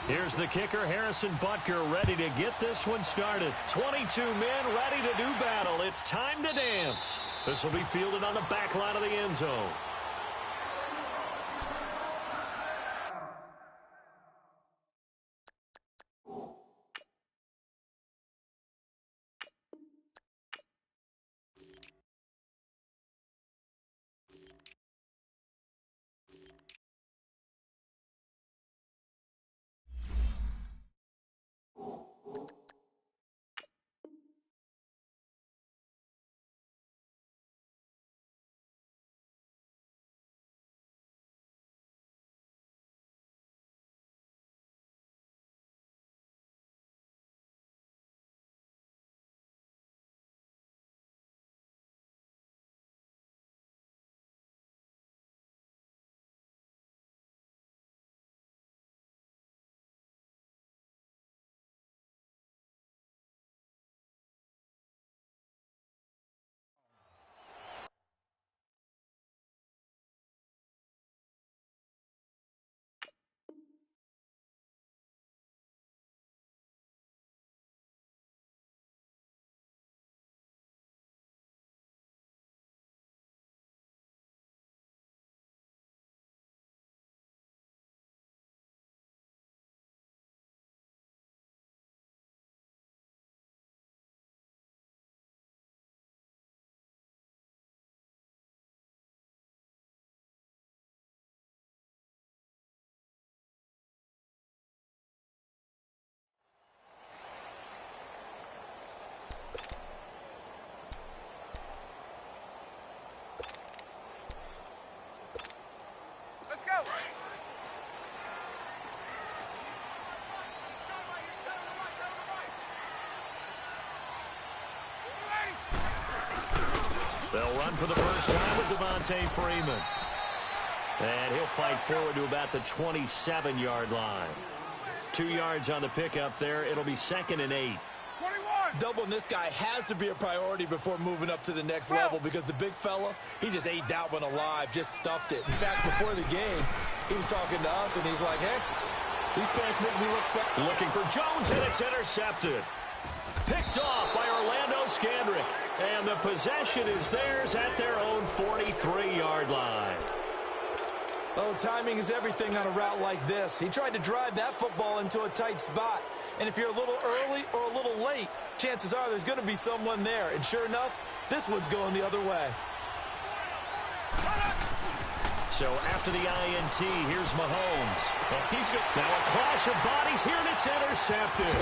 Here's the kicker, Harrison Butker, ready to get this one started. 22 men ready to do battle. It's time to dance. This will be fielded on the back line of the end zone. They'll run for the first time with Devontae Freeman. And he'll fight forward to about the 27-yard line. 2 yards on the pickup there. It'll be 2nd and 8. 21. Doubling this guy has to be a priority before moving up to the next level because the big fella, he just ate that one alive, just stuffed it. In fact, before the game, he was talking to us, and he's like, hey, these pants make me look fat. Looking for Jones, and it's intercepted. Picked off by Orlando Scandrick. And the possession is theirs at their own 43-yard line. Oh, timing is everything on a route like this. He tried to drive that football into a tight spot. And if you're a little early or a little late, chances are there's going to be someone there. And sure enough, this one's going the other way. So after the INT, here's Mahomes. He's good. Now a clash of bodies here, and it's intercepted.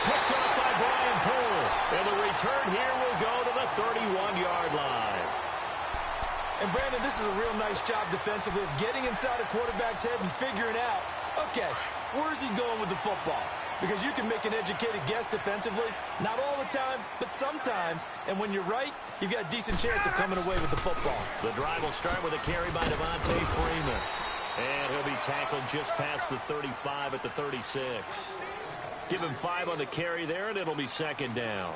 Picked up by Brian Poole. And the return here will go to the 31-yard line. And, Brandon, this is a real nice job defensively of getting inside a quarterback's head and figuring out, okay, where's he going with the football? Because you can make an educated guess defensively, not all the time, but sometimes. And when you're right, you've got a decent chance of coming away with the football. The drive will start with a carry by Devontae Freeman. And he'll be tackled just past the 35 at the 36. Give him 5 on the carry there, and it'll be 2nd down.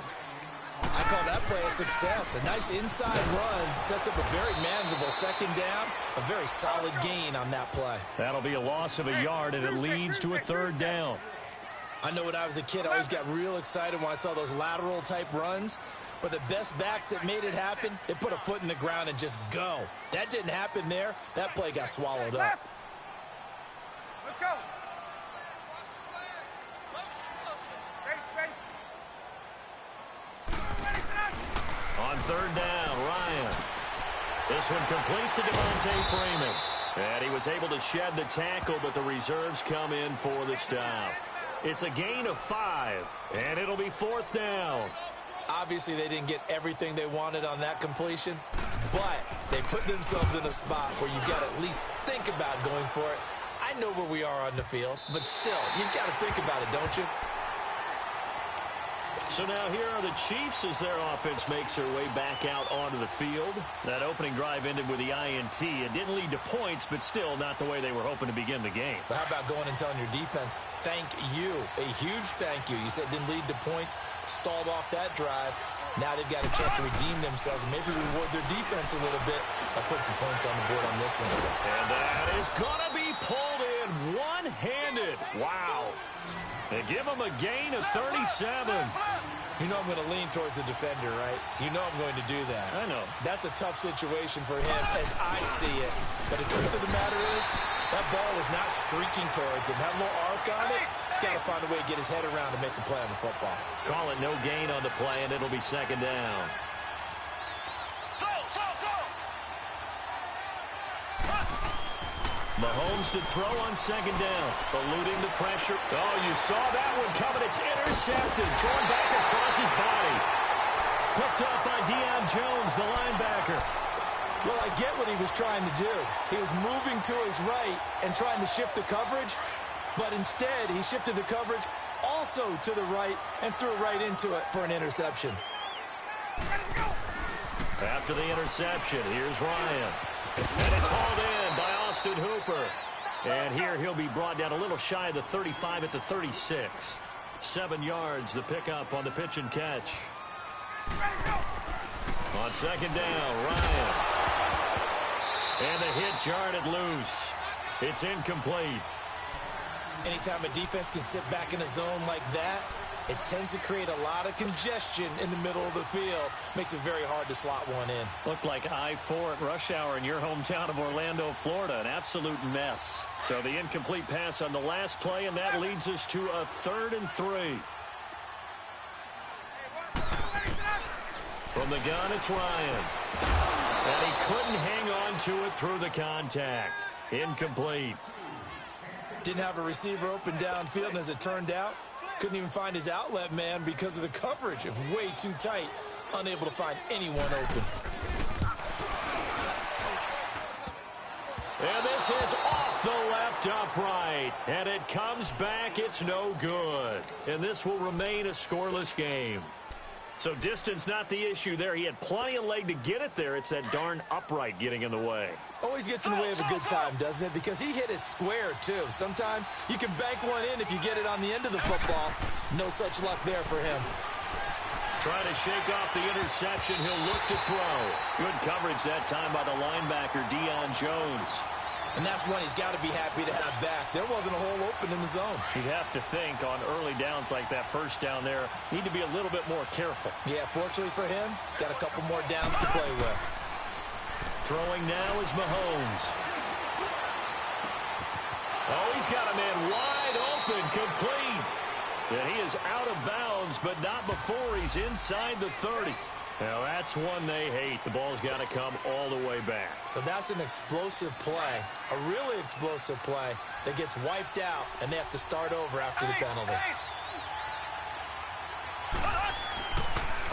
I call that play a success. A nice inside run sets up a very manageable 2nd down. A very solid gain on that play. That'll be a loss of a yard, and it leads to a 3rd down. I know when I was a kid, I always got real excited when I saw those lateral-type runs. But the best backs that made it happen, they put a foot in the ground and just go. That didn't happen there. That play got swallowed up. Let's go. On 3rd down, Ryan. This one complete to Devontae Freeman. And he was able to shed the tackle, but the reserves come in for the stop. It's a gain of 5, and it'll be 4th down. Obviously, they didn't get everything they wanted on that completion, but they put themselves in a spot where you've got to at least think about going for it. I know where we are on the field, but still, you've got to think about it, don't you? So now here are the Chiefs as their offense makes their way back out onto the field. That opening drive ended with the INT. It didn't lead to points, but still not the way they were hoping to begin the game. But how about going and telling your defense, thank you, a huge thank you. You said it didn't lead to points, stalled off that drive. Now they've got a chance to redeem themselves and maybe reward their defense a little bit by putting some points on the board on this one. And that is going to be pulled in. 1 one-handed. Wow. They give him a gain of 37. You know I'm going to lean towards the defender, right? You know I'm going to do that. I know. That's a tough situation for him as I see it. But the truth of the matter is, that ball was not streaking towards him. That little arc on it, he's got to find a way to get his head around to make a play on the football. Call it no gain on the play, and it'll be second down. Mahomes to throw on second down, eluding the pressure. Oh, you saw that one coming. It's intercepted, thrown back across his body. Picked up by Deion Jones, the linebacker. Well, I get what he was trying to do. He was moving to his right and trying to shift the coverage, but instead he shifted the coverage also to the right and threw right into it for an interception. After the interception, here's Ryan. And it's hauled in by Austin Hooper. And here he'll be brought down a little shy of the 35 at the 36. 7 yards, the pickup on the pitch and catch. On second down, Ryan. And the hit jarred it loose. It's incomplete. Anytime a defense can sit back in a zone like that, it tends to create a lot of congestion in the middle of the field. Makes it very hard to slot one in. Looked like I-4 at rush hour in your hometown of Orlando, Florida. An absolute mess. So the incomplete pass on the last play, and that leads us to a 3rd and 3. From the gun, it's Ryan. And he couldn't hang on to it through the contact. Incomplete. Didn't have a receiver open downfield, and as it turned out, couldn't even find his outlet man because of the coverage. It was way too tight. Unable to find anyone open. And this is off the left upright. And it comes back. It's no good. And this will remain a scoreless game. So distance not the issue there. He had plenty of leg to get it there. It's that darn upright getting in the way. Always gets in the way of a good time, doesn't it? Because he hit it square, too. Sometimes you can bank one in if you get it on the end of the football. No such luck there for him. Trying to shake off the interception. He'll look to throw. Good coverage that time by the linebacker, Deion Jones. And that's one he's got to be happy to have back. There wasn't a hole open in the zone. You'd have to think on early downs like that first down there, need to be a little bit more careful. Yeah, fortunately for him, got a couple more downs to play with. Throwing now is Mahomes. Oh, he's got a man wide open, complete. And he is out of bounds, but not before he's inside the 30. Now, that's one they hate. The ball's got to come all the way back. So that's an explosive play, a really explosive play that gets wiped out, and they have to start over after the penalty.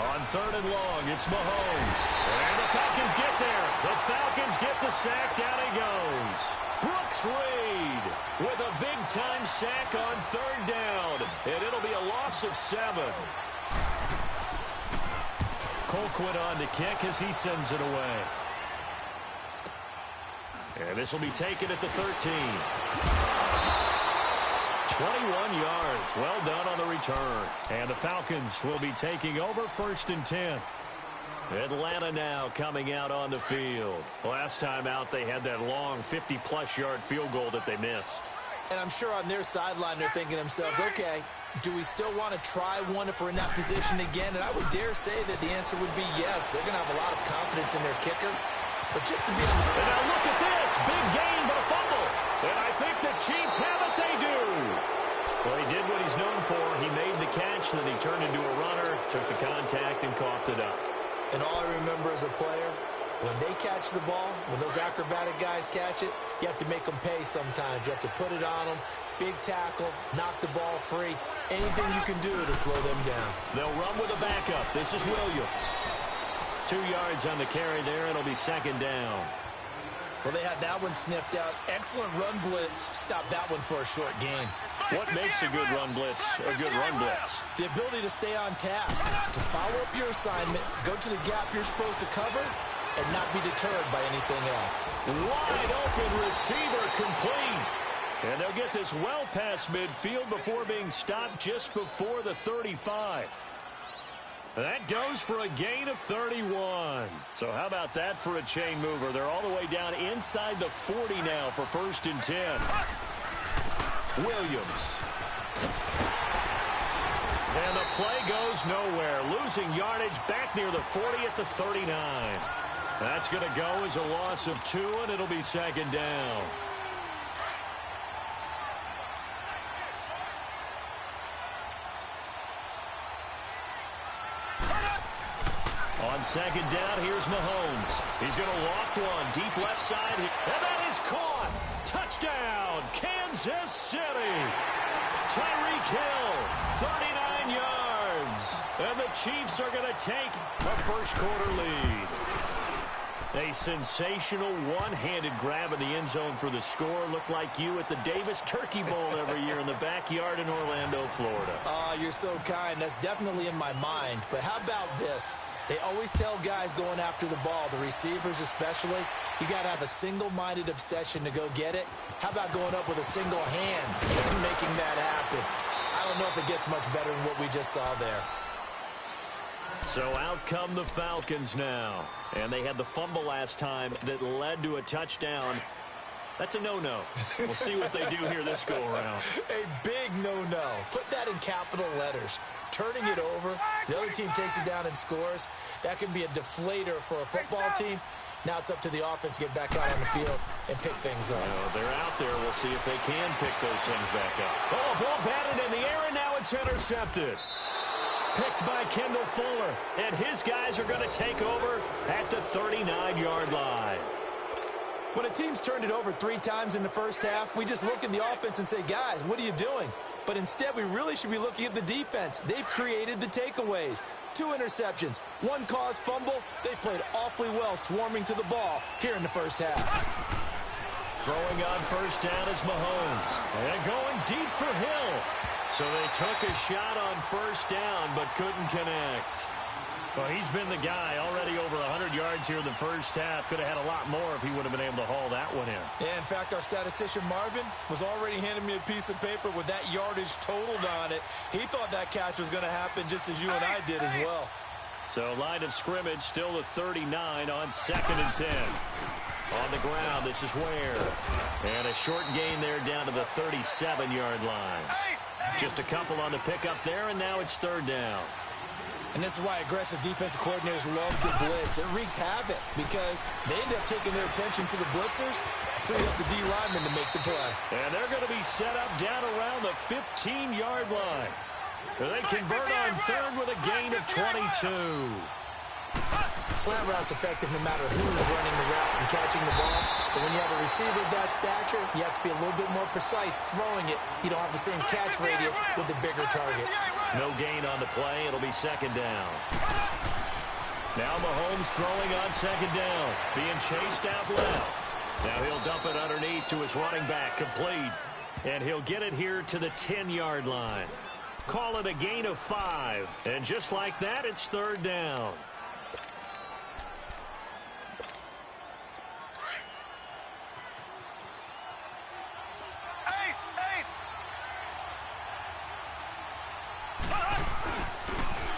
On 3rd and long, it's Mahomes. And the Falcons get there. The Falcons get the sack. Down he goes. Brooks Reed with a big-time sack on 3rd down. And it'll be a loss of 7. Colquitt on to kick as he sends it away. And this will be taken at the 13. 21 yards. Well done on the return. And the Falcons will be taking over 1st and 10. Atlanta now coming out on the field. Last time out, they had that long 50-plus yard field goal that they missed. And I'm sure on their sideline they're thinking to themselves, okay, do we still want to try one if we're in that position again? And I would dare say that the answer would be yes. They're going to have a lot of confidence in their kicker. But just to be on the... And now look at this. Big gain, but a fumble. And I think the Chiefs have it. They do. Well, he did what he's known for. He made the catch, then he turned into a runner, took the contact, and coughed it up. And all I remember as a player, when they catch the ball, when those acrobatic guys catch it, you have to make them pay sometimes. You have to put it on them. Big tackle, knock the ball free. Anything you can do to slow them down. They'll run with a backup. This is Williams. 2 yards on the carry there. It'll be 2nd down. Well, they had that one sniffed out. Excellent run blitz. Stop that one for a short gain. What makes a good run blitz a good run blitz? The ability to stay on task, to follow up your assignment, go to the gap you're supposed to cover, and not be deterred by anything else. Wide open receiver complete. And they'll get this well past midfield before being stopped just before the 35. That goes for a gain of 31. So how about that for a chain mover? They're all the way down inside the 40 now for 1st and 10. Williams. And the play goes nowhere. Losing yardage back near the 40 at the 39. That's going to go as a loss of 2, and it'll be second down. On second down, here's Mahomes. He's going to loft one deep left side. And that is caught. Touchdown, Kansas City. Tyreek Hill, 39 yards. And the Chiefs are going to take a first-quarter lead. A sensational one-handed grab in the end zone for the score. Looked like you at the Davis Turkey Bowl every year in the backyard in Orlando, Florida. Oh, you're so kind. That's definitely in my mind. But how about this? They always tell guys going after the ball, the receivers especially, you got to have a single-minded obsession to go get it. How about going up with a single hand and making that happen? I don't know if it gets much better than what we just saw there. So out come the Falcons now. And they had the fumble last time that led to a touchdown. That's a no-no. We'll see what they do here this go-around. A big no-no. Put that in capital letters. Turning it over, the other team takes it down and scores. That can be a deflator for a football team. Now it's up to the offense to get back out on the field and pick things up. They're out there. We'll see if they can pick those things back up. Oh, ball batted in the air, and now it's intercepted. Picked by Kendall Fuller, and his guys are going to take over at the 39-yard line. When a team's turned it over 3 times in the first half, we just look at the offense and say, guys, what are you doing? But instead, we really should be looking at the defense. They've created the takeaways. 2 interceptions, 1 caused fumble. They played awfully well swarming to the ball here in the first half. Throwing on first down is Mahomes. And going deep for Hill. So they took a shot on first down, but couldn't connect. Well, he's been the guy already over 100 yards here in the first half. Could have had a lot more if he would have been able to haul that one in. Yeah, in fact, our statistician Marvin was already handing me a piece of paper with that yardage totaled on it. He thought that catch was going to happen just as you and I did as well. So line of scrimmage still the 39 on 2nd and 10. On the ground, this is Ware. And a short gain there down to the 37-yard line. Just a couple on the pickup there, and now it's 3rd down. And this is why aggressive defensive coordinators love to blitz. It wreaks havoc because they end up taking their attention to the blitzers, freeing up the D linemen to make the play. And they're going to be set up down around the 15-yard line. They convert on 3rd with a gain of 22. Slant route's effective no matter who's running the route and catching the ball. But when you have a receiver of that stature, you have to be a little bit more precise throwing it. You don't have the same catch radius with the bigger targets. No gain on the play. It'll be 2nd down. Now Mahomes throwing on 2nd down. Being chased out left. Now he'll dump it underneath to his running back. Complete. And he'll get it here to the 10-yard line. Call it a gain of 5. And just like that, it's 3rd down.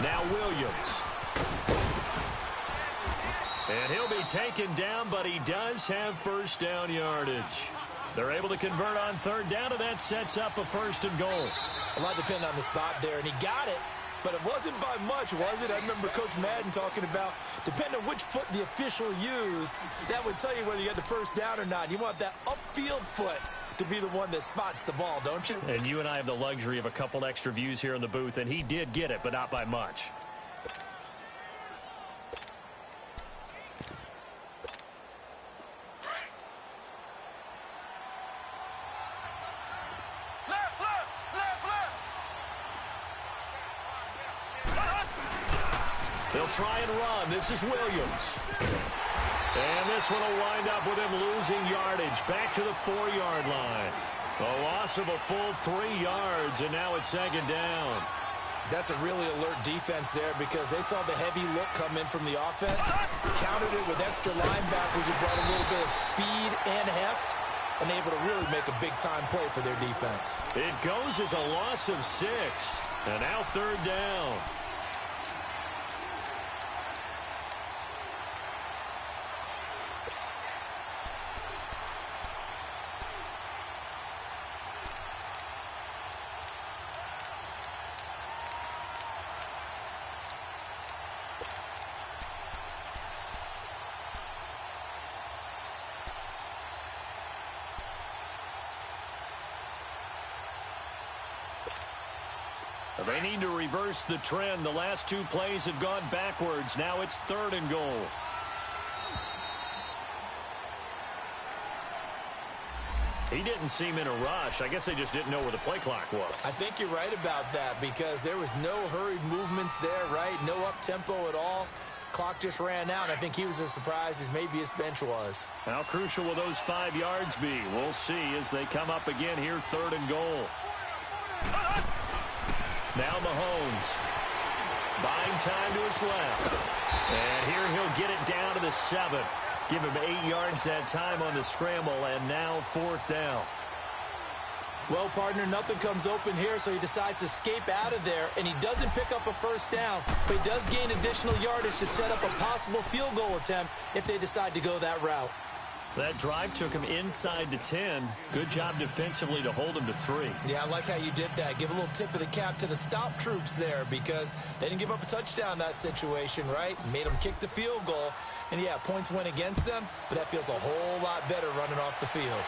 Now Williams. And he'll be taken down, but he does have first down yardage. They're able to convert on 3rd down, and that sets up a 1st and goal. A lot depending on the spot there, and he got it, but it wasn't by much, was it? I remember Coach Madden talking about, depending on which foot the official used, that would tell you whether you had the first down or not. You want that upfield foot to be the one that spots the ball, don't you? And you and I have the luxury of a couple extra views here in the booth, and he did get it, but not by much. They'll try and run. This is Williams. And this one will wind up with him losing yardage back to the 4-yard line. A loss of a full 3 yards, and now it's 2nd down. That's a really alert defense there because they saw the heavy look come in from the offense, countered it with extra linebackers who brought a little bit of speed and heft, and able to really make a big-time play for their defense. It goes as a loss of 6, and now 3rd down. They need to reverse the trend. The last two plays have gone backwards. Now it's 3rd and goal. He didn't seem in a rush. I guess they just didn't know where the play clock was. I think you're right about that because there was no hurried movements there, right? No up-tempo at all. Clock just ran out. I think he was as surprised as maybe his bench was. How crucial will those 5 yards be? We'll see as they come up again here, 3rd and goal. Now Mahomes. Buying time to his left. And here he'll get it down to the 7. Give him 8 yards that time on the scramble, and now 4th down. Well, partner, nothing comes open here, so he decides to escape out of there, and he doesn't pick up a 1st down, but he does gain additional yardage to set up a possible field goal attempt if they decide to go that route. That drive took him inside the 10. Good job defensively to hold him to 3. Yeah, I like how you did that. Give a little tip of the cap to the stop troops there because they didn't give up a touchdown in that situation, right? Made them kick the field goal. And, yeah, points went against them, but that feels a whole lot better running off the field.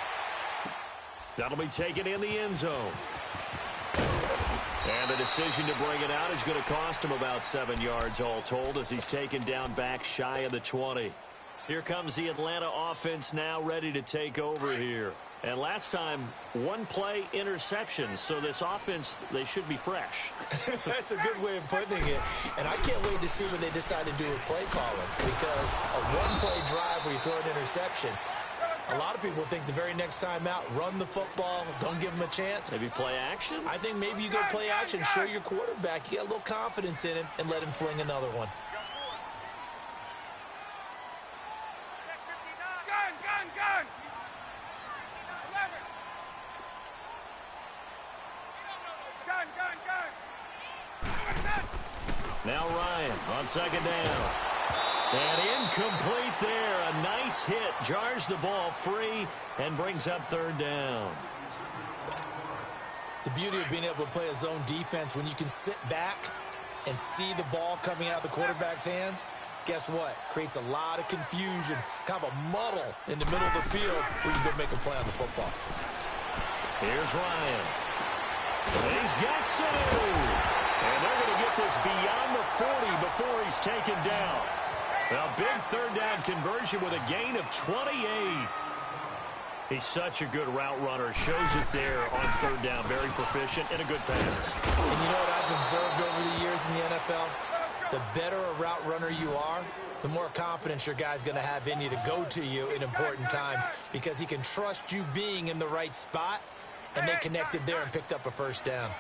That'll be taken in the end zone. And the decision to bring it out is going to cost him about 7 yards all told as he's taken down back shy of the 20. Here comes the Atlanta offense now ready to take over here. And last time, 1 play interception. So this offense, they should be fresh. That's a good way of putting it. And I can't wait to see what they decide to do with play calling. Because a 1-play drive where you throw an interception, a lot of people think the very next time out, run the football, don't give them a chance. Maybe play action? I think maybe you go play action, show your quarterback, you get a little confidence in him, and let him fling another one. Gun! 11. Gun! Now Ryan on 2nd down. And incomplete there. A nice hit. Jars the ball free and brings up 3rd down. The beauty of being able to play a zone defense when you can sit back and see the ball coming out of the quarterback's hands, guess what? Creates a lot of confusion, kind of a muddle in the middle of the field where you go make a play on the football. Here's Ryan. He's got Sanu. And they're going to get this beyond the 40 before he's taken down. A big 3rd down conversion with a gain of 28. He's such a good route runner. Shows it there on 3rd down. Very proficient and a good pass. And you know what I've observed over the years in the NFL? The better a route runner you are, the more confidence your guy's going to have in you to go to you in important times because he can trust you being in the right spot, and they connected there and picked up a 1st down.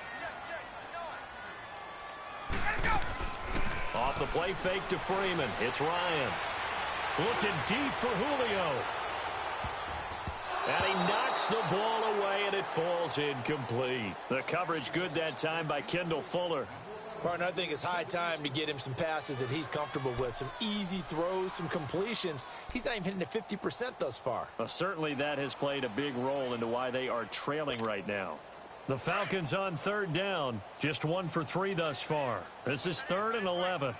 Off the play fake to Freeman. It's Ryan. Looking deep for Julio. And he knocks the ball away, and it falls incomplete. The coverage good that time by Kendall Fuller. Partner, I think it's high time to get him some passes that he's comfortable with. Some easy throws, some completions. He's not even hitting at 50% thus far. Well, certainly that has played a big role into why they are trailing right now. The Falcons on 3rd down. Just 1 for 3 thus far. This is 3rd and 11.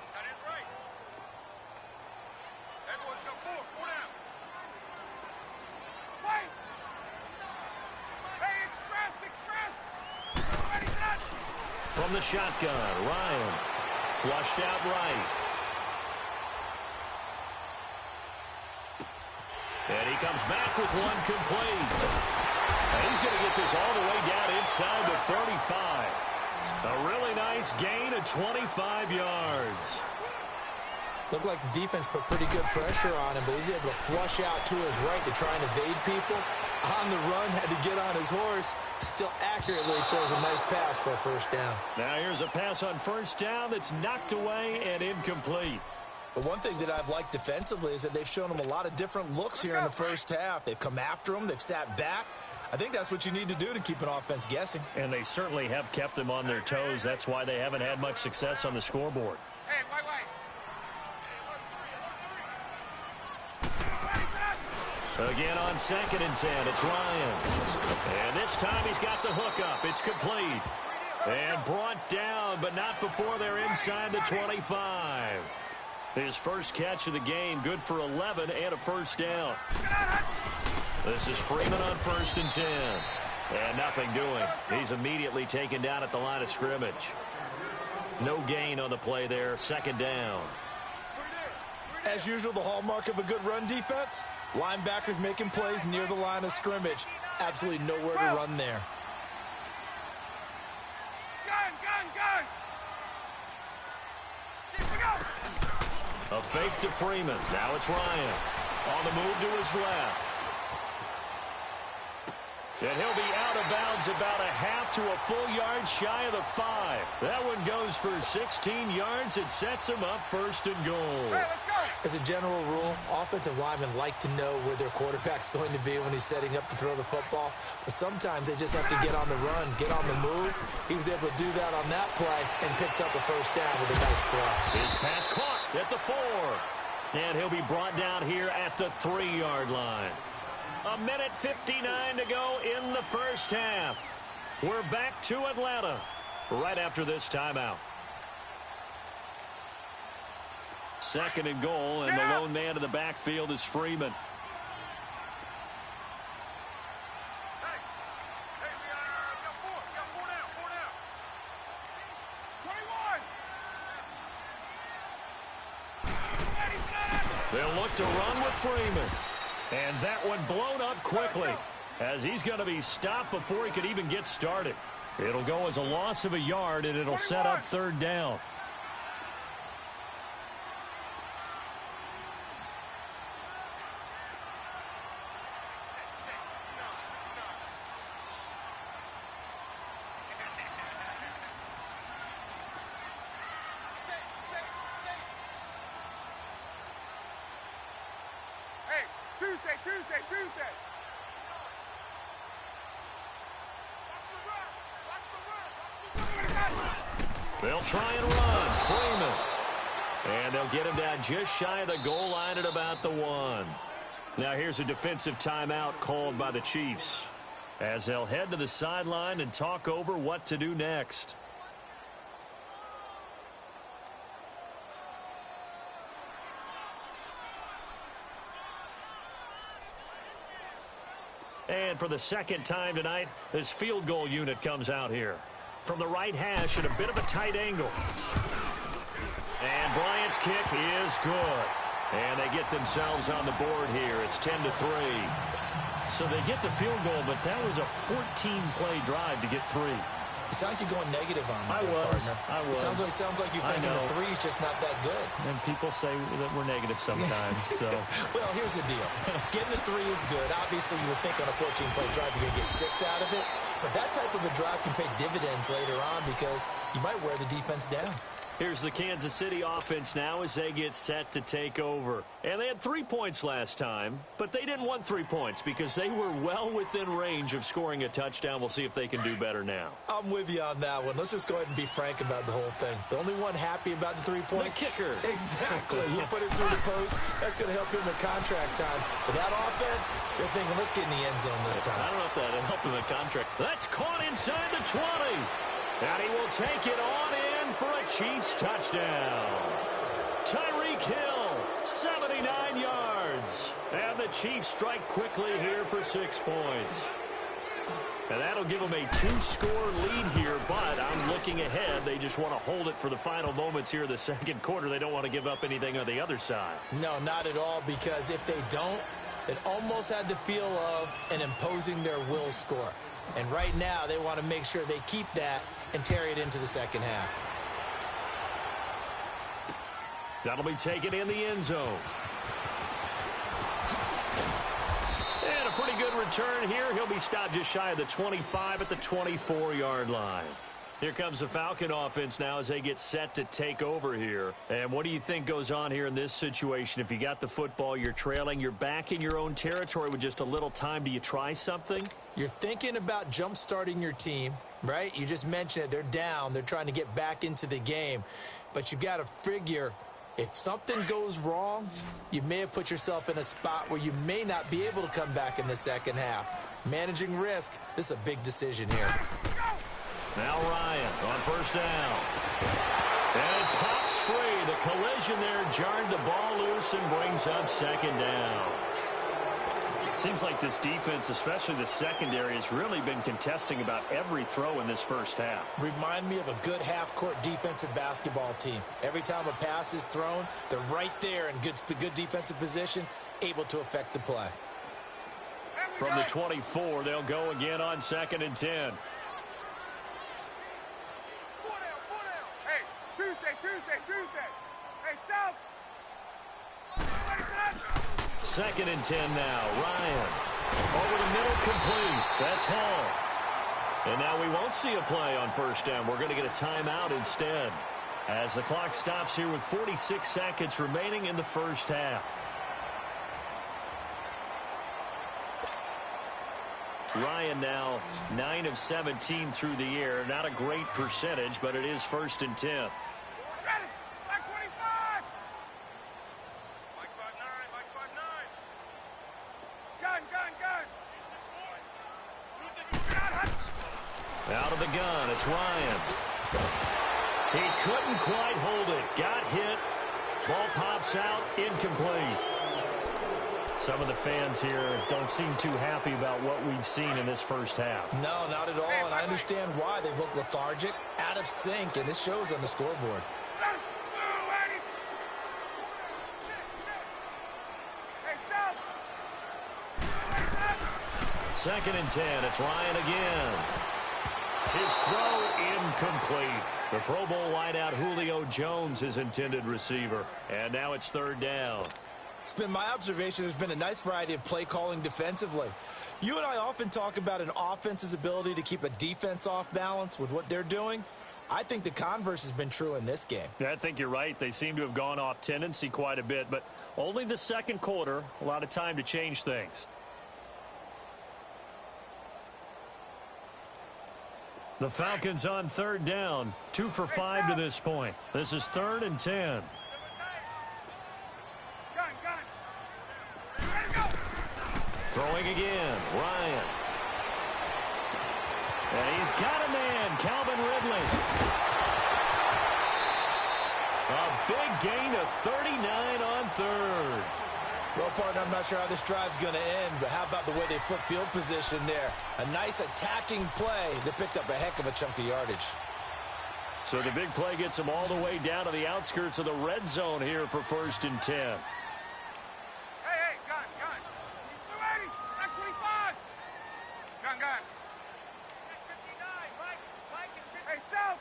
From the shotgun, Ryan flushed out right. And he comes back with 1 complete. And he's going to get this all the way down inside the 35. A really nice gain of 25 yards. Looked like the defense put pretty good pressure on him, but he's able to flush out to his right to try and evade people. On the run, had to get on his horse. Still accurately throws a nice pass for a 1st down. Now here's a pass on 1st down that's knocked away and incomplete. But one thing that I've liked defensively is that they've shown him a lot of different looks here in the 1st half. They've come after him. They've sat back. I think that's what you need to do to keep an offense guessing. And they certainly have kept them on their toes. That's why they haven't had much success on the scoreboard. Hey, wait. Again on 2nd and 10, it's Ryan. And this time he's got the hookup. It's complete. And brought down, but not before they're inside the 25. His first catch of the game, good for 11 and a 1st down. This is Freeman on 1st and 10. And nothing doing. He's immediately taken down at the line of scrimmage. No gain on the play there. Second down. As usual, the hallmark of a good run defense, linebackers making plays near the line of scrimmage. Absolutely nowhere to run there. Gun! A fake to Freeman. Now it's Ryan. On the move to his left. And he'll be out of bounds about a half to a full yard shy of the 5. That one goes for 16 yards. It sets him up first and goal. Hey, let's go. As a general rule, offensive linemen like to know where their quarterback's going to be when he's setting up to throw the football. But sometimes they just have to get on the run, get on the move. He was able to do that on that play and picks up a first down with a nice throw. His pass caught at the 4. And he'll be brought down here at the 3-yard line. A minute 59 to go in the first half. We're back to Atlanta right after this timeout. Second and goal, and the lone man in the backfield is Freeman. Hey, we got 4 down. 21. They'll look to run with Freeman. And that one blown up quickly as he's going to be stopped before he could even get started. It'll go as a loss of a yard, and it'll set up third down. Tuesday. They'll try and run. Freeman. And they'll get him down just shy of the goal line at about the 1. Now here's a defensive timeout called by the Chiefs as they'll head to the sideline and talk over what to do next. And for the second time tonight, this field goal unit comes out here. From the right hash at a bit of a tight angle. And Bryant's kick is good. And they get themselves on the board here. It's 10-3. So they get the field goal, but that was a 14-play drive to get 3. You sound like you're going negative on me, I was. Sounds like you're thinking the 3's just not that good. And people say that we're negative sometimes. So. Well, here's the deal. Getting the 3 is good. Obviously, you would think on a 14-play drive you're going to get 6 out of it. But that type of a drive can pay dividends later on because you might wear the defense down. Here's the Kansas City offense now as they get set to take over. And they had 3 points last time, but they didn't want 3 points because they were well within range of scoring a touchdown. We'll see if they can do better now. I'm with you on that one. Let's just go ahead and be frank about the whole thing. The only one happy about the 3-point? The kicker. Exactly. You put it through the post. That's going to help him in contract time. But that offense, they're thinking, let's get in the end zone this time. I don't know if that helped him in contract. That's caught inside the 20. And he will take it on in for a Chiefs touchdown. Tyreek Hill, 79 yards. And the Chiefs strike quickly here for 6 points. And that'll give them a 2-score lead here, but I'm looking ahead. They just want to hold it for the final moments here of the second quarter. They don't want to give up anything on the other side. No, not at all, because if they don't, it almost had the feel of an imposing their will score. And right now, they want to make sure they keep that and carry it into the second half. That'll be taken in the end zone. And a pretty good return here. He'll be stopped just shy of the 25 at the 24-yard line. Here comes the Falcon offense now as they get set to take over here. And what do you think goes on here in this situation? If you got the football, you're trailing, you're back in your own territory with just a little time. Do you try something? You're thinking about jump-starting your team, right? You just mentioned it. They're down. They're trying to get back into the game. But you got to figure if something goes wrong, you may have put yourself in a spot where you may not be able to come back in the second half. Managing risk, this is a big decision here. Now Ryan on first down. And it pops free. The collision there jarred the ball loose and brings up second down. Seems like this defense, especially the secondary, has really been contesting about every throw in this first half. Remind me of a good half-court defensive basketball team. Every time a pass is thrown, they're right there in good defensive position, able to affect the play. From the 24, they'll go again on 2nd and 10. Hey, Tuesday. Hey, South. 2nd and 10 now. Ryan. Over the middle, complete. That's Hall. And now we won't see a play on 1st down. We're going to get a timeout instead, as the clock stops here with 46 seconds remaining in the first half. Ryan now 9 of 17 through the air. Not a great percentage, but it is 1st and 10. Ready. Back 25. Mike 5'9", Mike 5'9". Gun. Out of the gun, it's Ryan. He couldn't quite hold it. Got hit. Ball pops out, incomplete. Some of the fans here don't seem too happy about what we've seen in this first half. No, not at all, and I understand why. They've looked lethargic, out of sync, and this shows on the scoreboard. Hey, South. 2nd and 10, it's Ryan again. His throw incomplete. The Pro Bowl wideout Julio Jones, his intended receiver. And now it's 3rd down. It's been my observation there's been a nice variety of play calling defensively. You and I often talk about an offense's ability to keep a defense off balance with what they're doing. I think the converse has been true in this game. I think you're right. They seem to have gone off tendency quite a bit, but only the 2nd quarter, a lot of time to change things. The Falcons on 3rd down, 2 for 5 to this point. This is 3rd and 10. Throwing again, Ryan. And he's got a man, Calvin Ridley. A big gain of 39 on 3rd. Well, partner, I'm not sure how this drive's going to end, but how about the way they flip field position there? A nice attacking play that picked up a heck of a chunk of yardage. So the big play gets them all the way down to the outskirts of the red zone here for 1st and 10. Hey, gun. 280, back 25. Gun. Hey, South.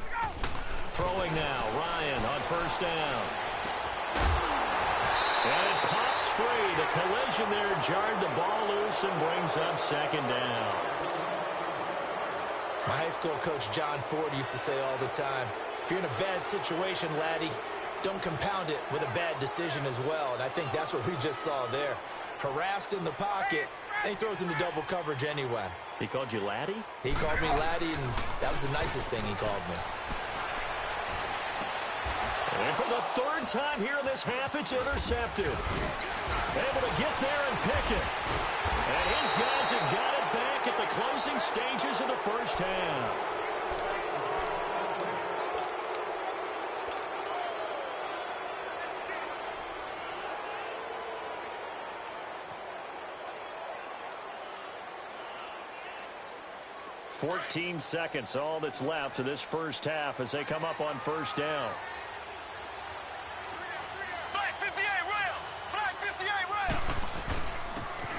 Go. Throwing now, Ryan on 1st down. And it pops free. The collision there jarred the ball loose and brings up 2nd down. My high school coach John Ford used to say all the time, if you're in a bad situation, laddie, don't compound it with a bad decision as well. And I think that's what we just saw there. Harassed in the pocket, and he throws into double coverage anyway. He called you laddie? He called me laddie, and that was the nicest thing he called me. And for the 3rd time here in this half, it's intercepted. Able to get there and pick it. And his guys have got it back at the closing stages of the first half. "14 seconds, all that's left of this first half as they come up on 1st down.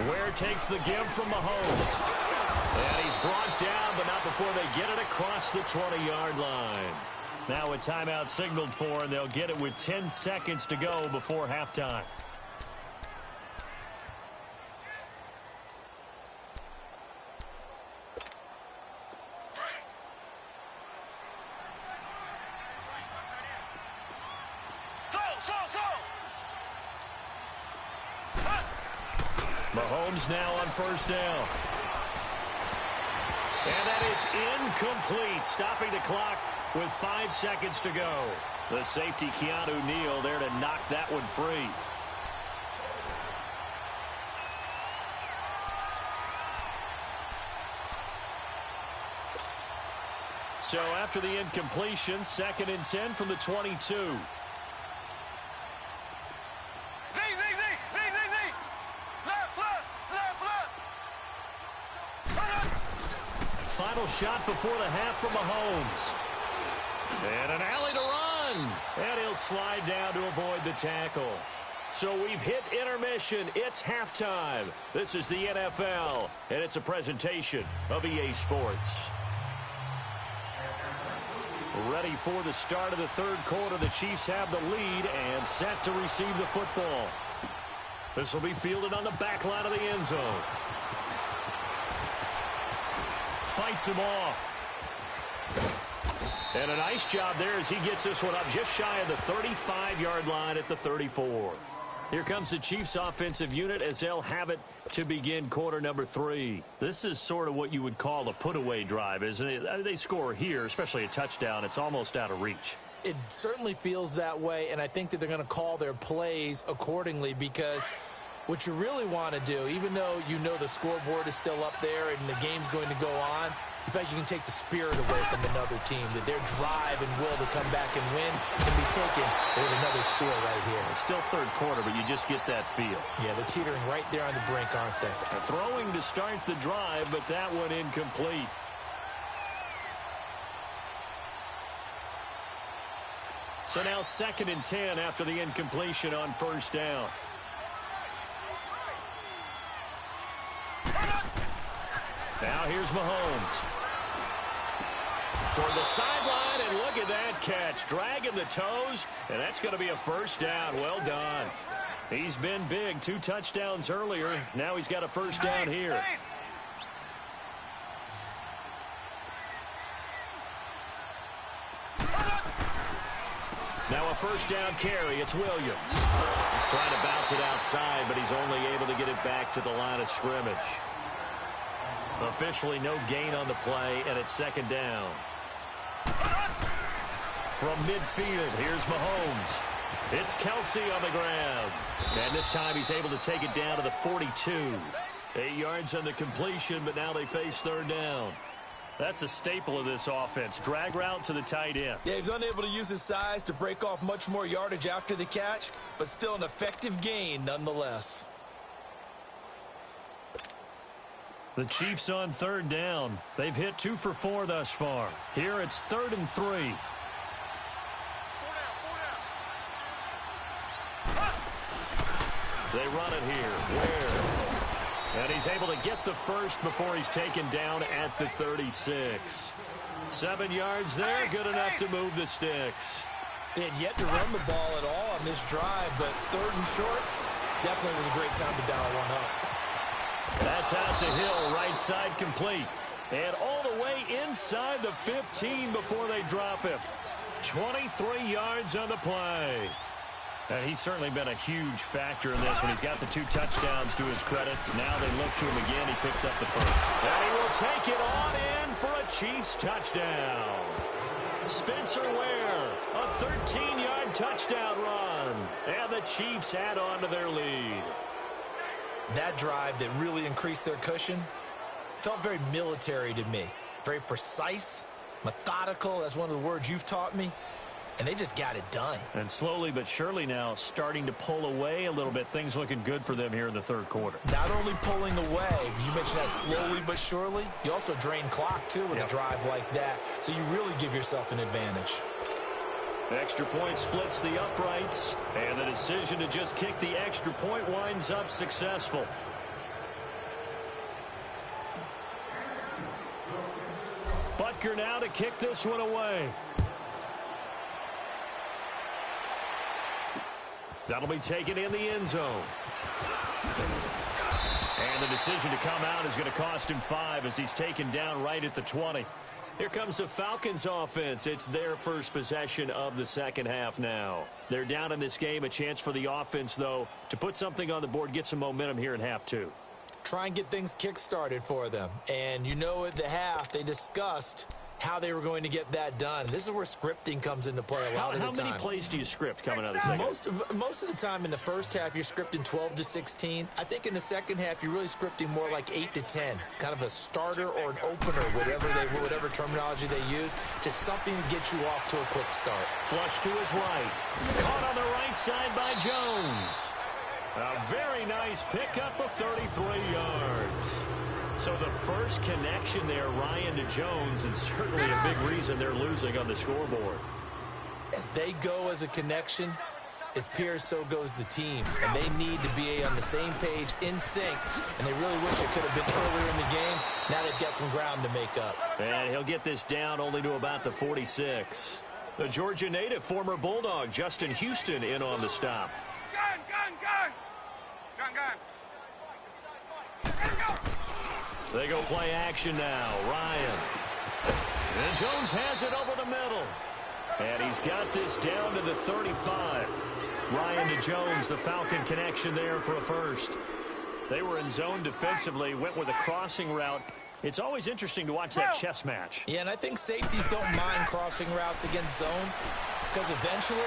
Ware takes the give from Mahomes. And he's brought down, but not before they get it across the 20-yard line. Now a timeout signaled for, and they'll get it with 10 seconds to go before halftime. Mahomes now on 1st down. And that is incomplete, stopping the clock with 5 seconds to go. The safety, Keanu Neal, there to knock that one free. So after the incompletion, 2nd and 10 from the 22. Z. Final shot before the half from Mahomes. And an alley to run. And he'll slide down to avoid the tackle. So we've hit intermission. It's halftime. This is the NFL, and it's a presentation of EA Sports. Ready for the start of the third quarter. The Chiefs have the lead and set to receive the football. This will be fielded on the back line of the end zone. Fights him off. And a nice job there as he gets this one up just shy of the 35-yard line at the 34. Here comes the Chiefs offensive unit as they'll have it to begin quarter number 3. This is sort of what you would call a put-away drive, isn't it? I mean, they score here, especially a touchdown. It's almost out of reach. It certainly feels that way, and I think that they're going to call their plays accordingly because what you really want to do, even though you know the scoreboard is still up there and the game's going to go on, in fact, you can take the spirit away from another team, that their drive and will to come back and win can be taken with another score right here. It's still third quarter, but you just get that feel. Yeah, they're teetering right there on the brink, aren't they? Throwing to start the drive, but that one incomplete. So now 2nd and 10 after the incompletion on first down. Now here's Mahomes. Toward the sideline, and look at that catch. Dragging the toes, and that's going to be a first down. Well done. He's been big. 2 touchdowns earlier. Now he's got a first down here. Now a first down carry. It's Williams. Trying to bounce it outside, but he's only able to get it back to the line of scrimmage. Officially no gain on the play, and it's 2nd down. From midfield, here's Mahomes. It's Kelsey on the ground. And this time he's able to take it down to the 42. 8 yards on the completion, but now they face 3rd down. That's a staple of this offense. Drag route to the tight end. Yeah, he's unable to use his size to break off much more yardage after the catch, but still an effective gain nonetheless. The Chiefs on 3rd down. They've hit 2 for 4 thus far. Here it's 3rd and 3. They run it here. Ware. And he's able to get the first before he's taken down at the 36. 7 yards there, good enough to move the sticks. They had yet to run the ball at all on this drive, but 3rd and short definitely was a great time to dial one up. That's out to Hill, right side complete. And all the way inside the 15 before they drop him. 23 yards on the play. And he's certainly been a huge factor in this one. He's got the 2 touchdowns to his credit. Now they look to him again. He picks up the first. And he will take it on in for a Chiefs touchdown. Spencer Ware, a 13-yard touchdown run. And the Chiefs add on to their lead. That drive that really increased their cushion felt very military to me. Very precise, methodical. That's one of the words you've taught me. And they just got it done. And slowly but surely now starting to pull away a little bit. Things looking good for them here in the 3rd quarter. Not only pulling away, you mentioned that slowly but surely. You also drain clock, too, with a drive like that. So you really give yourself an advantage. Extra point splits the uprights, and the decision to just kick the extra point winds up successful. Butker now to kick this one away. That'll be taken in the end zone. And the decision to come out is going to cost him 5 as he's taken down right at the 20. Here comes the Falcons offense. It's their first possession of the 2nd half now. They're down in this game. A chance for the offense, though, to put something on the board, get some momentum here in half 2. Try and get things kick-started for them. And you know at the half they discussed how they were going to get that done. This is where scripting comes into play a lot of the time. How many plays do you script coming out of the second? Most of the time in the first half, you're scripting 12 to 16. I think in the second half, you're really scripting more like 8 to 10. Kind of a starter or an opener, whatever terminology they use. Just something to get you off to a quick start. Flush to his right. Caught on the right side by Jones. A very nice pickup of 33 yards. So the first connection there, Ryan to Jones, and certainly a big reason they're losing on the scoreboard. As they go as a connection, it's Pierce, so goes the team. And they need to be on the same page, in sync. And they really wish it could have been earlier in the game. Now they've got some ground to make up. And he'll get this down only to about the 46. The Georgia native, former Bulldog, Justin Houston, in on the stop. Gun, gun, gun! Gun, gun. There you go! They go play action now. Ryan. And Jones has it over the middle. And he's got this down to the 35. Ryan to Jones, the Falcon connection there for a first. They were in zone defensively, went with a crossing route. It's always interesting to watch that chess match. Yeah, and I think safeties don't mind crossing routes against zone because eventually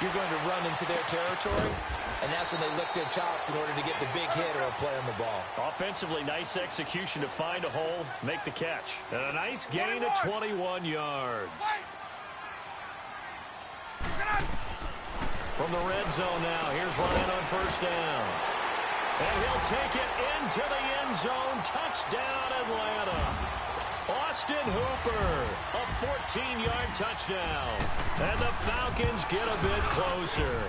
you're going to run into their territory, and that's when they lick their chops in order to get the big hit or a play on the ball. Offensively, nice execution to find a hole, make the catch. And a nice gain of 21 yards. From the red zone now, here's Ryan on first down. And he'll take it into the end zone. Touchdown, Atlanta. Austin Hooper, a 14-yard touchdown. And the Falcons get a bit closer.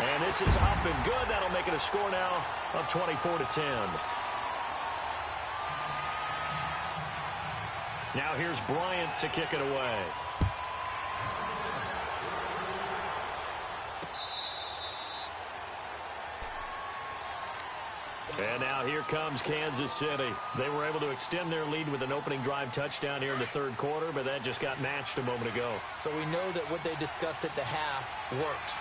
And this is up and good. That'll make it a score now of 24-10. Now here's Bryant to kick it away. And now here comes Kansas City. They were able to extend their lead with an opening drive touchdown here in the third quarter, but that just got matched a moment ago. So we know that what they discussed at the half worked.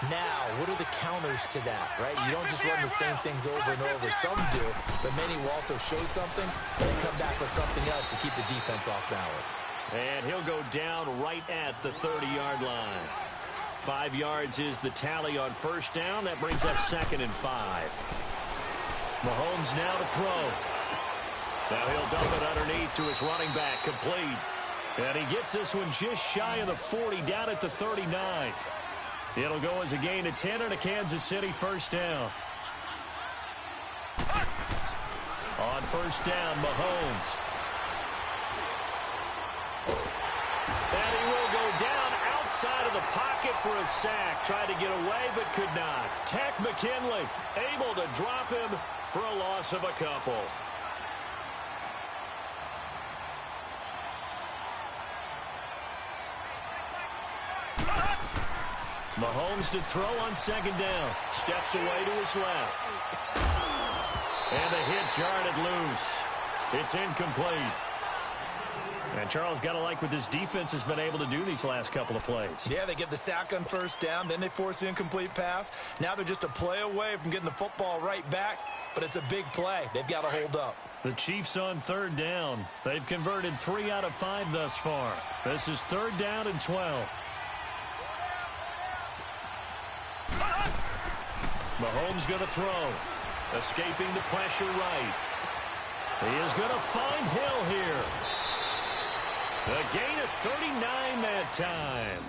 Now, what are the counters to that, right? You don't just run the same things over and over. Some do, but many will also show something and then come back with something else to keep the defense off balance. And he'll go down right at the 30-yard line. 5 yards is the tally on first down. That brings up 2nd and 5. Mahomes now to throw. Now he'll dump it underneath to his running back, complete. And he gets this one just shy of the 40, down at the 39. It'll go as a gain of 10 and a Kansas City first down. On first down, Mahomes. And he will go down outside of the pocket for a sack. Tried to get away, but could not. Tech McKinley able to drop him for a loss of a couple. Mahomes to throw on second down. Steps away to his left. And the hit jarred it loose. It's incomplete. And Charles, got to like what this defense has been able to do these last couple of plays. Yeah, they get the sack on first down, then they force the incomplete pass. Now they're just a play away from getting the football right back, but it's a big play. They've got to hold up. The Chiefs on third down. They've converted 3 out of 5 thus far. This is 3rd down and 12. Mahomes going to throw. Escaping the pressure right. He is going to find Hill here. A gain of 39 that time.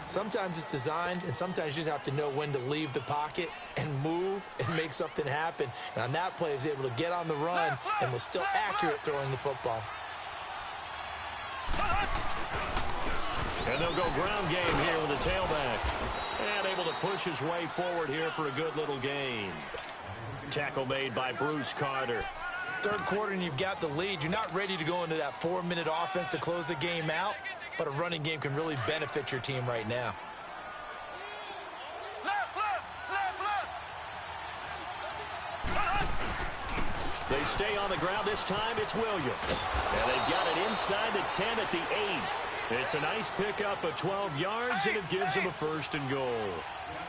Sometimes it's designed, and sometimes you just have to know when to leave the pocket and move and make something happen. And on that play, he was able to get on the run and was still accurate throwing the football. And they'll go ground game here with the tailback. And able to push his way forward here for a good little gain. Tackle made by Bruce Carter. Third quarter and you've got the lead. You're not ready to go into that 4-minute offense to close the game out, but a running game can really benefit your team right now. They stay on the ground this time. It's Williams. And they've got it inside the 10 at the 8. It's a nice pickup of 12 yards, and it gives them a 1st and goal.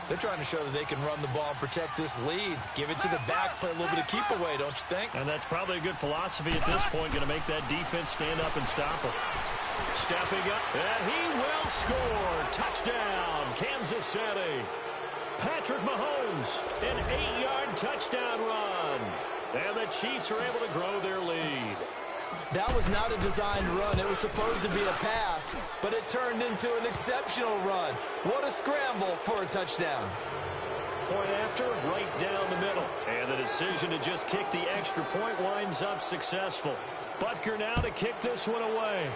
They're trying to show that they can run the ball and protect this lead. Give it to the backs, play a little bit of keep away, don't you think? And that's probably a good philosophy at this point, going to make that defense stand up and stop them. Stepping up, and he will score. Touchdown, Kansas City. Patrick Mahomes, an 8-yard touchdown run. And the Chiefs are able to grow their lead. That was not a designed run. It was supposed to be a pass, but it turned into an exceptional run. What a scramble for a touchdown. point after, right down the middle. And the decision to just kick the extra point winds up successful. Butker now to kick this one away.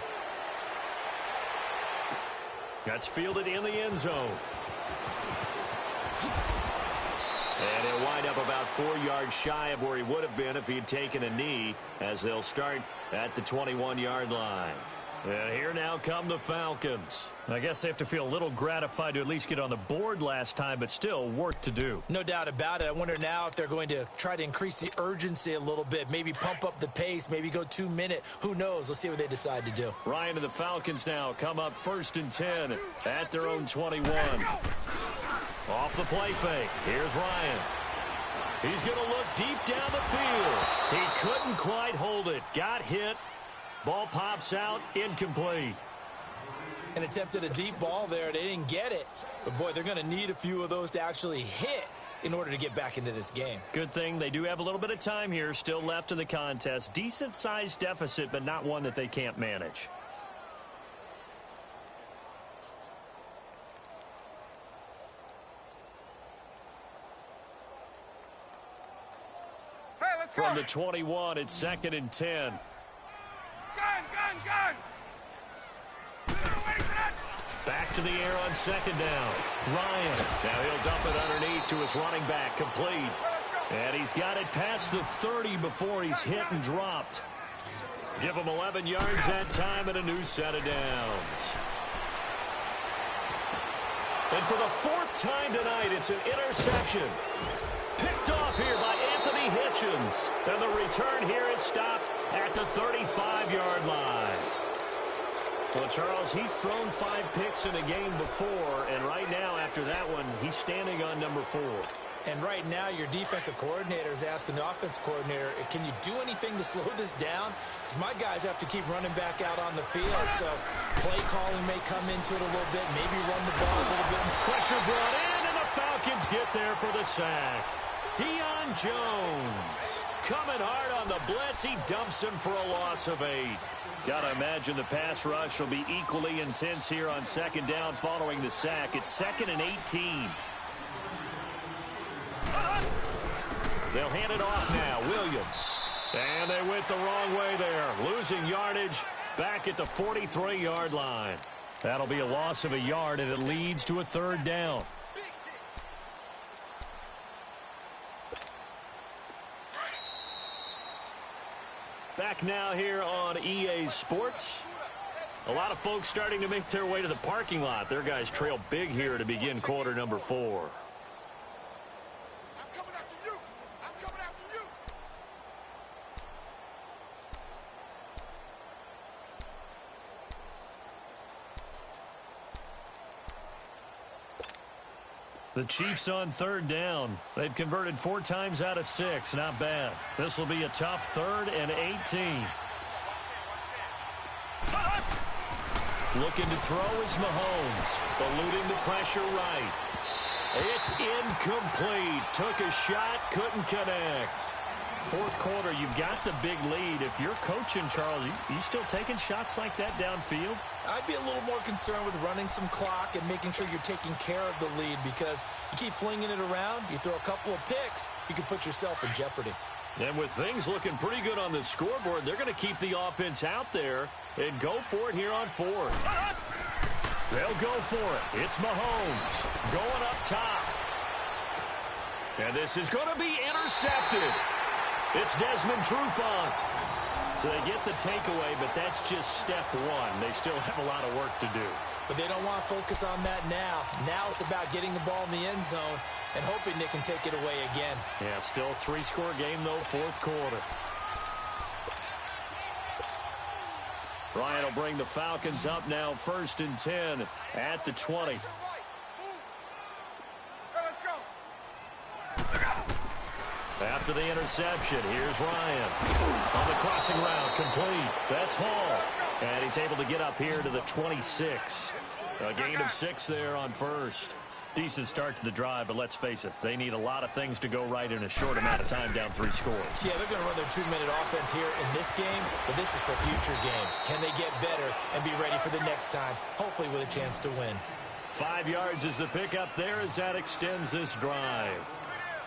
That's fielded in the end zone. And he'll wind up about 4 yards shy of where he would have been if he had taken a knee, as they'll start at the 21-yard line. And here now come the Falcons. I guess they have to feel a little gratified to at least get on the board last time, but still work to do. No doubt about it. I wonder now if they're going to try to increase the urgency a little bit, maybe pump up the pace, maybe go 2 minute. Who knows? Let's see what they decide to do. Ryan and the Falcons now come up 1st and 10 at their own 21. Off the play fake. Here's Ryan. He's going to look deep down the field. He couldn't quite hold it. Got hit. Ball pops out, incomplete. And attempted a deep ball there. They didn't get it. But, boy, they're going to need a few of those to actually hit in order to get back into this game. Good thing they do have a little bit of time here still left in the contest. Decent-sized deficit, but not one that they can't manage. Hey, let's go. From the 21, it's 2nd and 10. Gun! Back to the air on 2nd down. Ryan. Now he'll dump it underneath to his running back, complete. And he's got it past the 30 before he's hit and dropped. Give him 11 yards that time and a new set of downs. And for the 4th time tonight, it's an interception. Picked off here by Anthony Hitchens. And the return here is stopped at the 35-yard line. Well, Charles, he's thrown 5 picks in a game before, and right now, after that one, he's standing on number 4. And right now, your defensive coordinator is asking the offensive coordinator, can you do anything to slow this down? Because my guys have to keep running back out on the field, so play calling may come into it a little bit, maybe run the ball a little bit. Pressure brought in, and the Falcons get there for the sack. Deion Jones coming hard on the blitz. He dumps him for a loss of 8. Got to imagine the pass rush will be equally intense here on 2nd down following the sack. It's 2nd and 18. They'll hand it off now. Williams. And they went the wrong way there. Losing yardage back at the 43-yard line. That'll be a loss of a yard, and it leads to a 3rd down. Back now here on EA Sports. A lot of folks starting to make their way to the parking lot. Their guys trail big here to begin quarter number 4. I'm coming after you. The Chiefs on 3rd down. They've converted 4 times out of 6. Not bad. This will be a tough 3rd and 18. Looking to throw is Mahomes. Eluding the pressure right. It's incomplete. Took a shot, couldn't connect. 4th quarter, you've got the big lead. If you're coaching, Charles, you still taking shots like that downfield? I'd be a little more concerned with running some clock and making sure you're taking care of the lead, because you keep flinging it around, you throw a couple of picks, you can put yourself in jeopardy. And with things looking pretty good on the scoreboard, they're going to keep the offense out there and go for it here on 4th. They'll go for it. It's Mahomes going up top. And this is going to be intercepted. It's Desmond Trufant. So they get the takeaway, but that's just step 1. They still have a lot of work to do. But they don't want to focus on that now. Now it's about getting the ball in the end zone and hoping they can take it away again. Yeah, still a 3-score game, though, 4th quarter. Ryan will bring the Falcons up now, 1st and 10 at the 20. Hey, let's go. After the interception, here's Ryan. On the crossing route, complete. That's Hall. And he's able to get up here to the 26. A gain of 6 there on 1st. Decent start to the drive, but let's face it, they need a lot of things to go right in a short amount of time down 3 scores. Yeah, they're going to run their 2-minute offense here in this game, but this is for future games. Can they get better and be ready for the next time, hopefully with a chance to win? 5 yards is the pickup there as that extends this drive.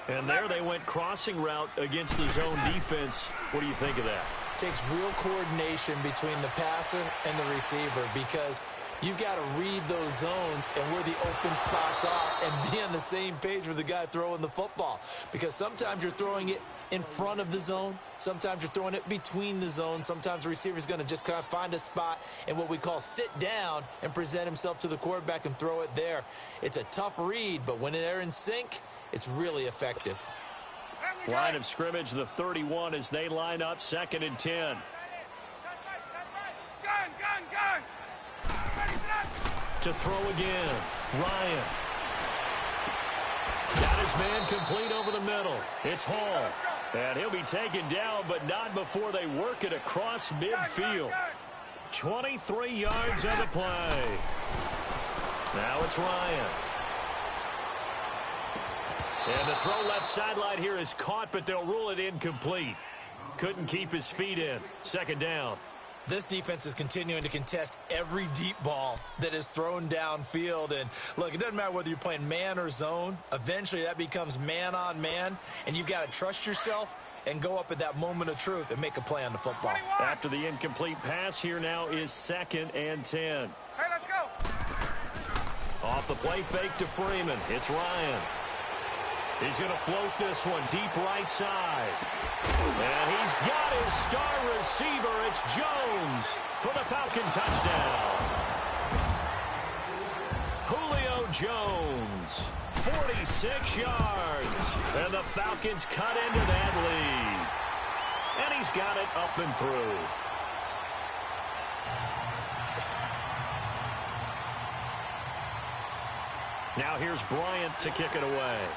And there they went crossing route against the zone defense. What do you think of that? Takes real coordination between the passer and the receiver because you've got to read those zones and where the open spots are and be on the same page with the guy throwing the football. Because sometimes you're throwing it in front of the zone. Sometimes you're throwing it between the zones. Sometimes the receiver's going to just kind of find a spot and what we call sit down and present himself to the quarterback and throw it there. It's a tough read, but when they're in sync, it's really effective. Line of scrimmage, the 31 as they line up 2nd and 10. Gun. To throw again, Ryan. Got his man complete over the middle. It's Hall. And he'll be taken down, but not before they work it across midfield. 23 yards on the play. Now it's Ryan. And the throw left sideline here is caught, but they'll rule it incomplete. Couldn't keep his feet in. 2nd down. This defense is continuing to contest every deep ball that is thrown downfield. And, look, it doesn't matter whether you're playing man or zone. Eventually that becomes man on man, and you've got to trust yourself and go up at that moment of truth and make a play on the football. After the incomplete pass, here now is 2nd and 10. Hey, let's go. Off the play fake to Freeman. It's Ryan. He's going to float this one deep right side. And he's got his star receiver. It's Jones for the Falcon touchdown. Julio Jones, 46 yards. And the Falcons cut into that lead. And he's got it up and through. Now here's Bryant to kick it away.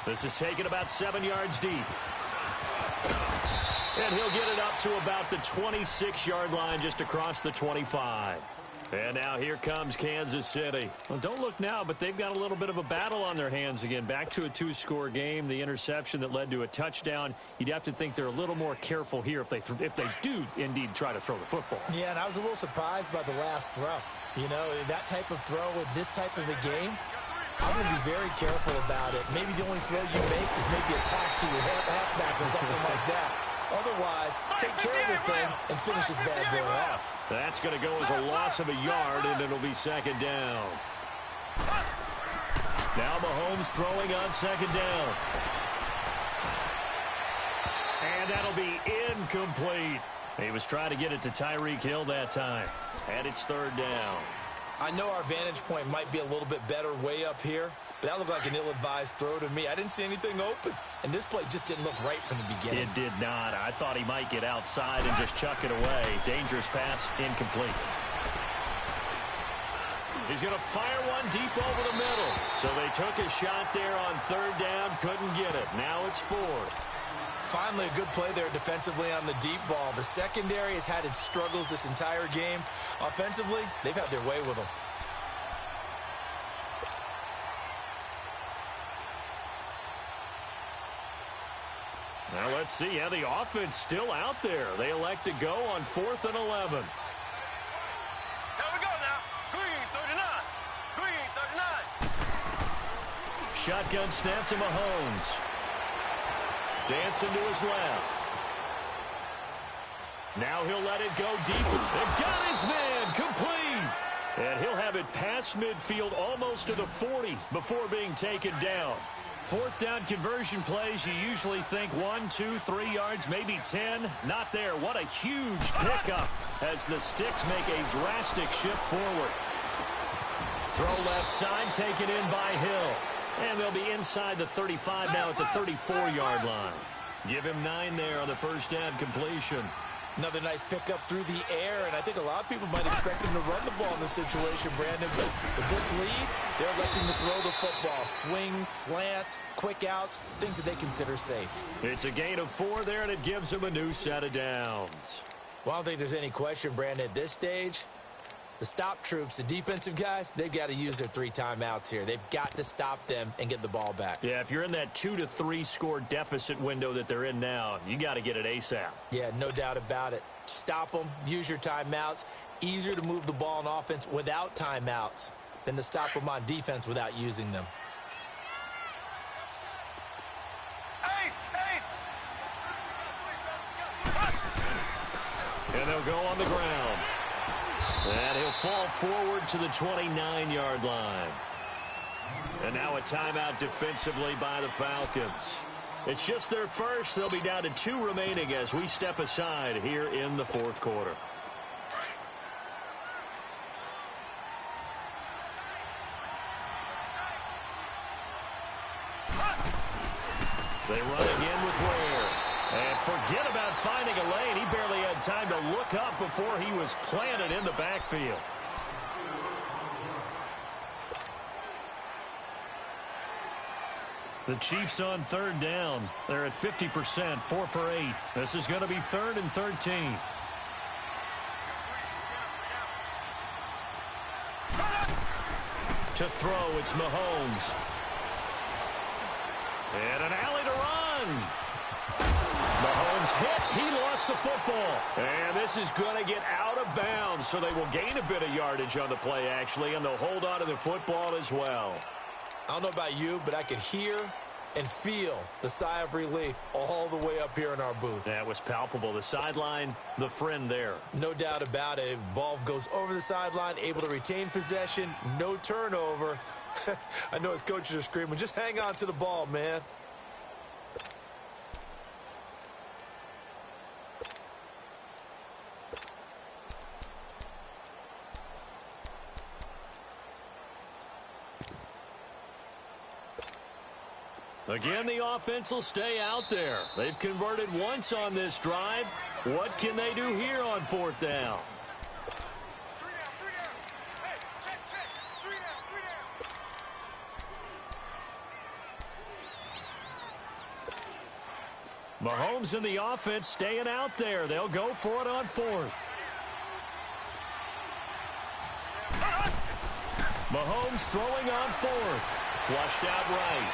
This is taken about 7 yards deep. And he'll get it up to about the 26-yard line just across the 25. And now here comes Kansas City. Well, don't look now, but they've got a little bit of a battle on their hands again. Back to a 2-score game. The interception that led to a touchdown. You'd have to think they're a little more careful here if they do indeed try to throw the football. Yeah, and I was a little surprised by the last throw. You know, that type of throw in this type of a game, I'm going to be very careful about it. Maybe the only throw you make is maybe a toss to your halfback or something like that. Otherwise, take care of the thing and finish this bad boy off. That's going to go as a loss of a yard, and it'll be 2nd down. Now Mahomes throwing on 2nd down. And that'll be incomplete. He was trying to get it to Tyreek Hill that time. And it's 3rd down. I know our vantage point might be a little bit better way up here, but that looked like an ill-advised throw to me. I didn't see anything open, and this play just didn't look right from the beginning. It did not. I thought he might get outside and just chuck it away. Dangerous pass, incomplete. He's going to fire one deep over the middle. So they took a shot there on 3rd down, couldn't get it. Now it's 4th. Finally, a good play there defensively on the deep ball. The secondary has had its struggles this entire game. Offensively, they've had their way with them. Now let's see how the offense still out there. They elect to go on 4th and 11. Here we go now. Green 39. Green 39. Shotgun snap to Mahomes. Dancing to his left. Now he'll let it go deeper. And got his man complete. And he'll have it past midfield almost to the 40 before being taken down. 4th down conversion plays, you usually think 1, 2, 3 yards, maybe 10. Not there. What a huge pickup as the Sticks make a drastic shift forward. Throw left side, taken in by Hill. And they'll be inside the 35 now at the 34-yard line. Give him 9 there on the 1st down completion. Another nice pickup through the air, and I think a lot of people might expect him to run the ball in this situation, Brandon. But with this lead, they're electing to throw the football. Swings, slants, quick outs, things that they consider safe. It's a gain of 4 there, and it gives them a new set of downs. Well, I don't think there's any question, Brandon, at this stage, The stop troops, the defensive guys, they've got to use their 3 timeouts here. They've got to stop them and get the ball back. Yeah, if you're in that 2 to 3 score deficit window that they're in now, you got to get it ASAP. Yeah, no doubt about it. Stop them, use your timeouts. Easier to move the ball on offense without timeouts than to stop them on defense without using them. And they'll go on the ground. And he'll fall forward to the 29-yard line. And now a timeout defensively by the Falcons. It's just their first. They'll be down to 2 remaining as we step aside here in the 4th quarter. They run again with Ware. And forget about finding a lane. He barely had time to look up before he was planted in the backfield. The Chiefs on 3rd down. They're at 50%, 4 for 8. This is going to be 3rd and 13. To throw, it's Mahomes. And an alley to run. Mahomes hit. He lost the football. And this is going to get out of bounds, so they will gain a bit of yardage on the play, actually, and they'll hold on to the football as well. I don't know about you, but I could hear and feel the sigh of relief all the way up here in our booth. That was palpable. The sideline, the friend there. No doubt about it. If ball goes over the sideline, able to retain possession, no turnover. I know his coaches are screaming, just hang on to the ball, man. Again, the offense will stay out there. They've converted once on this drive. What can they do here on 4th down? Mahomes and the offense staying out there. They'll go for it on 4th. Mahomes throwing on 4th. Flushed out right.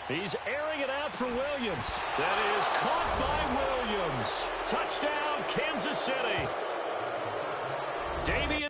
He's airing it out for Williams. That is caught by Williams. Touchdown, Kansas City. Damian.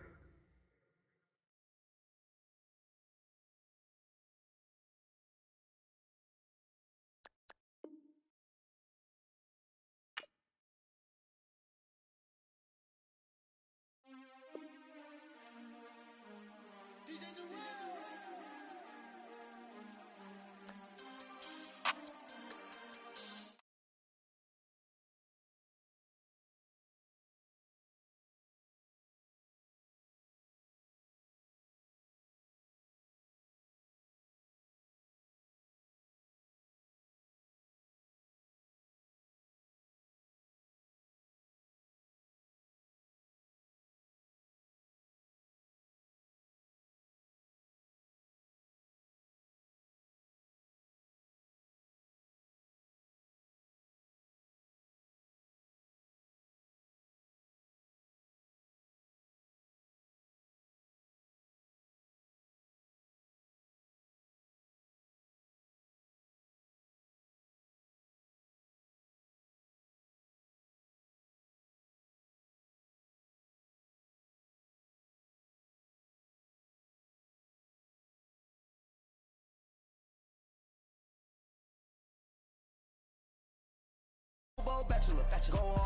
Bachelor. Go